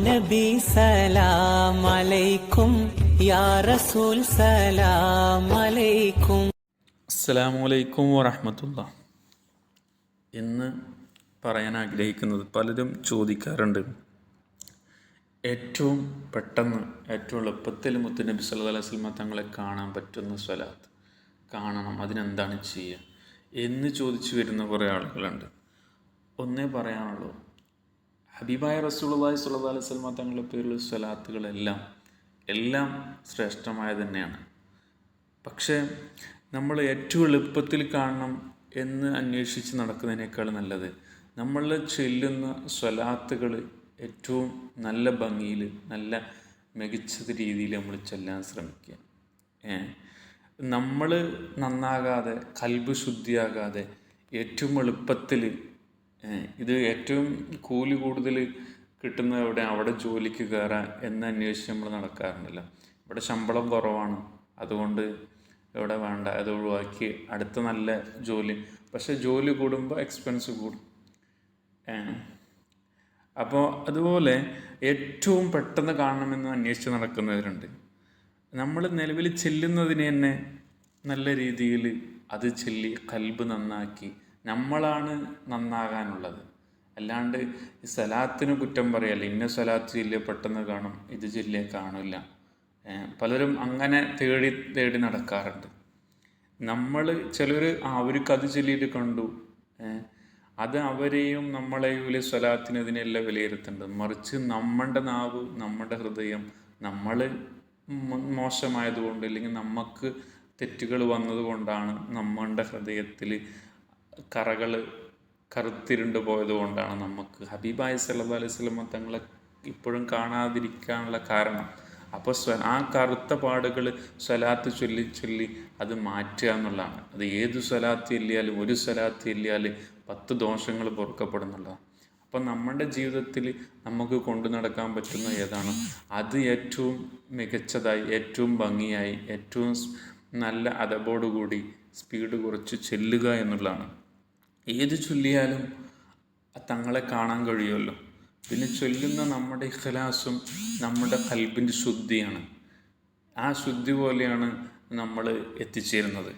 നബി സലാം അലൈക്കും, യാ റസൂൽ സലാം അലൈക്കും. അസ്സലാമു അലൈക്കും വറഹ്മത്തുള്ളാഹി. ഇന്ന് പറയാൻ ആഗ്രഹിക്കുന്നത്, പലരും ചോദിക്കാറുണ്ട്, ഏറ്റവും പെട്ടെന്ന് ഏറ്റവും എളുപ്പത്തിൽ മുത്തുനബി സല്ലല്ലാഹു അലൈഹി വസല്ലം തങ്ങളെ കാണാൻ പറ്റുന്ന സ്വലാത്ത് കാണണം, അതിനെന്താണ് ചെയ്യുക എന്ന് ചോദിച്ചു വരുന്ന കുറേ ആളുകളുണ്ട്. ഒന്നേ പറയാനുള്ളൂ, ഹബീബായ റസൂലുള്ളാഹി സ്വല്ലല്ലാഹു അലൈഹി വസല്ലം തങ്ങളുടെ പേരിലുള്ള സ്വലാത്തുകളെല്ലാം ശ്രേഷ്ഠമായ തന്നെയാണ്. പക്ഷേ നമ്മൾ ഏറ്റവും എളുപ്പത്തിൽ കാണണം എന്ന് അന്വേഷിച്ച് നടക്കുന്നതിനേക്കാൾ നല്ലത് നമ്മൾ ചൊല്ലുന്ന സ്വലാത്തുകൾ ഏറ്റവും നല്ല ഭംഗിയിൽ, നല്ല മികച്ച രീതിയിൽ നമ്മൾ ചൊല്ലാൻ ശ്രമിക്കുക. നമ്മൾ നന്നാകാതെ, കൽബ് ശുദ്ധിയാകാതെ ഏറ്റവും എളുപ്പത്തിൽ, ഇത് ഏറ്റവും കൂലി കൂടുതൽ കിട്ടുന്ന അവിടെ ജോലിക്ക് കയറാൻ എന്ന് അന്വേഷിച്ച് നമ്മൾ നടക്കാറുണ്ടല്ലോ. ഇവിടെ ശമ്പളം കുറവാണ്, അതുകൊണ്ട് ഇവിടെ വേണ്ട, അത് ഒഴിവാക്കി അടുത്ത നല്ല ജോലി. പക്ഷേ ജോലി കൂടുമ്പോൾ എക്സ്പെൻസ് കൂടും. അപ്പോൾ അതുപോലെ ഏറ്റവും പെട്ടെന്ന് കാണണമെന്ന് അന്വേഷിച്ച് നടക്കുന്നവരുണ്ട്. നമ്മൾ നിലവിൽ ചെല്ലുന്നതിന് തന്നെ നല്ല രീതിയിൽ അത് ചൊല്ലി കൽബ് നന്നാക്കി നമ്മളാണ് നന്നാകാനുള്ളത്. അല്ലാണ്ട് ഈ സ്വലാത്തിന് കുറ്റം പറയല്ല, ഇന്ന സ്വലാത്ത് ചൊല്ലിയ പെട്ടെന്ന് കാണും, ഇത് ചൊല്ലിയ കാണില്ല. പലരും അങ്ങനെ തേടി നടക്കാറുണ്ട്. നമ്മൾ ചിലർ അവർക്ക് അത് ചൊല്ലിയിട്ട് കണ്ടു, അത് അവരെയും നമ്മളെയും വലിയ സ്വലാത്തിന് ഇതിനെല്ലാം വിലയിരുത്തേണ്ടത്. മറിച്ച് നമ്മുടെ നാവ്, നമ്മുടെ ഹൃദയം, നമ്മൾ മോശമായതുകൊണ്ട്, അല്ലെങ്കിൽ നമുക്ക് തെറ്റുകൾ വന്നതുകൊണ്ടാണ്, നമ്മളുടെ ഹൃദയത്തിൽ കറകൾ കറുത്തിരുണ്ട് പോയതുകൊണ്ടാണ് നമുക്ക് ഹബീബായ സല്ലല്ലാഹു അലൈഹി വസല്ലം തങ്ങളെ ഇപ്പോഴും കാണാതിരിക്കാനുള്ള കാരണം. അപ്പോൾ ആ കറുത്ത പാടുകൾ സ്വലാത്ത് ചൊല്ലി അത് മാറ്റുക എന്നുള്ളതാണ്. അത് ഏത് സ്വലാത്ത് ചൊല്ലിയാലും, ഒരു സ്വലാത്ത് ചൊല്ലിയാൽ 10 ദോഷങ്ങൾ പൊറുക്കപ്പെടുന്നുള്ളതാണ്. അപ്പം നമ്മുടെ ജീവിതത്തിൽ നമുക്ക് കൊണ്ടു നടക്കാൻ പറ്റുന്ന ഏതാണ്, അത് ഏറ്റവും മികച്ചതായി, ഏറ്റവും ഭംഗിയായി, ഏറ്റവും നല്ല അദബോടുകൂടി സ്പീഡ് കുറച്ച് ചെല്ലുക എന്നുള്ളതാണ്. ഏത് ചൊല്ലിയാലും തങ്ങളെ കാണാൻ കഴിയുമല്ലോ. പിന്നെ ചൊല്ലുന്ന നമ്മുടെ ഇഖ്ലാസും നമ്മുടെ ഖൽബിൻ്റെ ശുദ്ധിയാണ്. ആ ശുദ്ധി പോലെയാണ് നമ്മൾ എത്തിച്ചേരുന്നത്.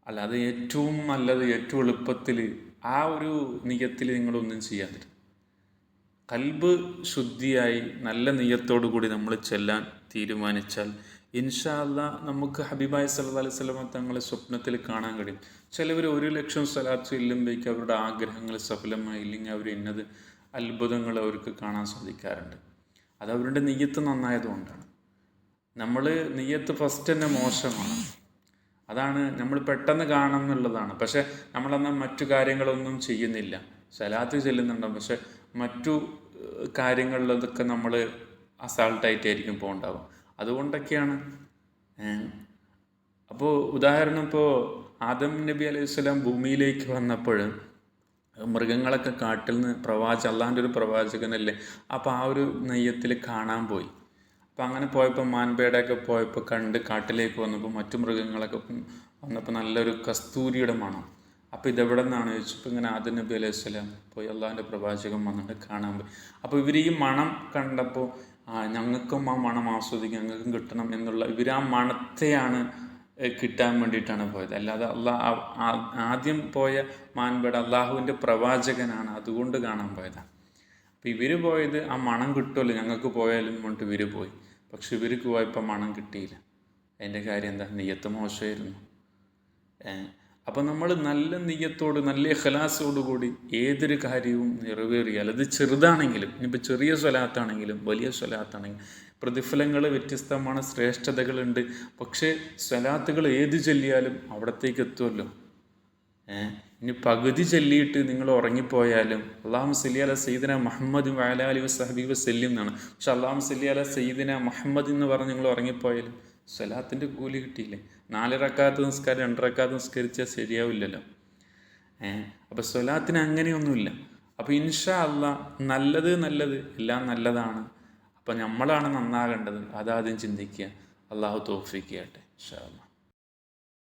അല്ലാതെ ഏറ്റവും നല്ലത്, ഏറ്റവും എളുപ്പത്തിൽ ആ ഒരു നിയത്തിൽ നിങ്ങളൊന്നും ചെയ്യാതിരും. ഖൽബ് ശുദ്ധിയായി നല്ല നിയത്തോടു കൂടി നമ്മൾ ചെല്ലാൻ തീരുമാനിച്ചാൽ ഇൻഷാ അല്ലാഹ് നമുക്ക് ഹബീബായ സല്ലല്ലാഹു അലൈഹി വസല്ലം തങ്ങളെ സ്വപ്നത്തിൽ കാണാൻ കഴിയും. ചിലവർ 1,00,000 സ്വലാത്ത് ചെല്ലുമ്പോഴേക്കും അവരുടെ ആഗ്രഹങ്ങൾ സഫലമായില്ലെങ്കിൽ അവർ ഇന്നത് അത്ഭുതങ്ങൾ അവർക്ക് കാണാൻ സാധിക്കാറുണ്ട്. അത് അവരുടെ നിയ്യത്ത് നന്നായതുകൊണ്ടാണ്. നമ്മൾ നിയ്യത്ത് ഫസ്റ്റ് തന്നെ മോശമാണ്. അതാണ് നമ്മൾ പെട്ടെന്ന് കാണണം എന്നുള്ളതാണ്. പക്ഷെ നമ്മളെന്നാൽ മറ്റു കാര്യങ്ങളൊന്നും ചെയ്യുന്നില്ല. സ്വലാത്ത് ചെല്ലുന്നുണ്ടാവും, പക്ഷെ മറ്റു കാര്യങ്ങളിലതൊക്കെ നമ്മൾ അസാൾട്ടായിട്ടായിരിക്കും പോകണ്ടാവും. അതുകൊണ്ടൊക്കെയാണ്. അപ്പോൾ ഉദാഹരണം, ഇപ്പോൾ ആദം നബി അലൈഹി സ്വലാം ഭൂമിയിലേക്ക് വന്നപ്പോൾ മൃഗങ്ങളൊക്കെ കാട്ടിൽ നിന്ന് അള്ളാഹിൻ്റെ ഒരു പ്രവാചകനല്ലേ, അപ്പോൾ ആ ഒരു നെയ്യത്തിൽ കാണാൻ പോയി. അപ്പോൾ അങ്ങനെ പോയപ്പോൾ മാൻപേടയൊക്കെ പോയപ്പോൾ കണ്ട് കാട്ടിലേക്ക് വന്നപ്പോൾ മറ്റു മൃഗങ്ങളൊക്കെ വന്നപ്പോൾ നല്ലൊരു കസ്തൂരിയുടെ മണം. അപ്പോൾ ഇതെവിടെ നിന്നാണ് ചോദിച്ചപ്പോൾ ഇങ്ങനെ ആദം നബി അലൈഹി സ്വലാം പോയി അള്ളാഹിൻ്റെ പ്രവാചകൻ വന്നിട്ട് കാണാൻ പോയി. അപ്പോൾ ഇവർ ഈ മണം കണ്ടപ്പോൾ ഞങ്ങൾക്കും ആ മണം ആസ്വദിക്കും, ഞങ്ങൾക്കും കിട്ടണം എന്നുള്ള, ഇവർ ആ മണത്തെയാണ് കിട്ടാൻ വേണ്ടിയിട്ടാണ് പോയത്. അല്ലാതെ ആദ്യം പോയ മാൻപേട അള്ളാഹുവിൻ്റെ പ്രവാചകനാണ്, അതുകൊണ്ട് കാണാൻ പോയതാണ്. അപ്പോൾ ഇവർ പോയത് ആ മണം കിട്ടുമല്ലോ ഞങ്ങൾക്ക് പോയാലും കൊണ്ട് ഇവർ പോയി. പക്ഷെ ഇവർക്ക് പോയപ്പോൾ മണം കിട്ടിയില്ല. അതിൻ്റെ കാര്യം എന്താ? നിയ്യത്ത് മോശമായിരുന്നു. അപ്പോൾ നമ്മൾ നല്ല നിയ്യത്തോട്, നല്ല ഇഖ്ലാസോടു കൂടി ഏതൊരു കാര്യവും നിറവേറിയാൽ, അത് ചെറുതാണെങ്കിലും, ഇനിയിപ്പോൾ ചെറിയ സ്വലാത്താണെങ്കിലും വലിയ സ്വലാത്താണെങ്കിലും പ്രതിഫലങ്ങൾ വ്യത്യസ്തമാണ്, ശ്രേഷ്ഠതകളുണ്ട്. പക്ഷേ സ്വലാത്തുകൾ ഏത് ചൊല്ലിയാലും അവിടത്തേക്ക് എത്തുമല്ലോ. ഇനി പകുതി ചൊല്ലിയിട്ട് നിങ്ങൾ ഉറങ്ങിപ്പോയാലും അല്ലാഹുമ്മ സല്ലി അലാ സയ്യിദിന മുഹമ്മദ് വഅലാ ആലിഹി വസഹ്ബിഹി വസല്ലം എന്നാണ്. പക്ഷെ അല്ലാഹുമ്മ സല്ലി അലാ സയ്യിദിന മുഹമ്മദ് എന്ന് പറഞ്ഞ് നിങ്ങൾ ഉറങ്ങിപ്പോയാലും സ്വലാത്തിൻ്റെ കൂലി കിട്ടിയില്ലേ? 4 റക്അത്ത് നിസ്കാരം 2 റക്അത്ത് നിസ്കരിച്ചാൽ ശരിയാവില്ലല്ലോ. അപ്പോൾ സ്വലാത്തിന് അങ്ങനെയൊന്നുമില്ല. അപ്പോൾ ഇൻഷാ അല്ലാഹ് നല്ലത് എല്ലാം നല്ലതാണ്. അപ്പോൾ നമ്മളാണ് നന്നാകേണ്ടത്, അതാദ്യം ചിന്തിക്കുക. അള്ളാഹു തൗഫീഖ് ചെയ്യട്ടെ ഇൻഷാ അല്ലാഹ്.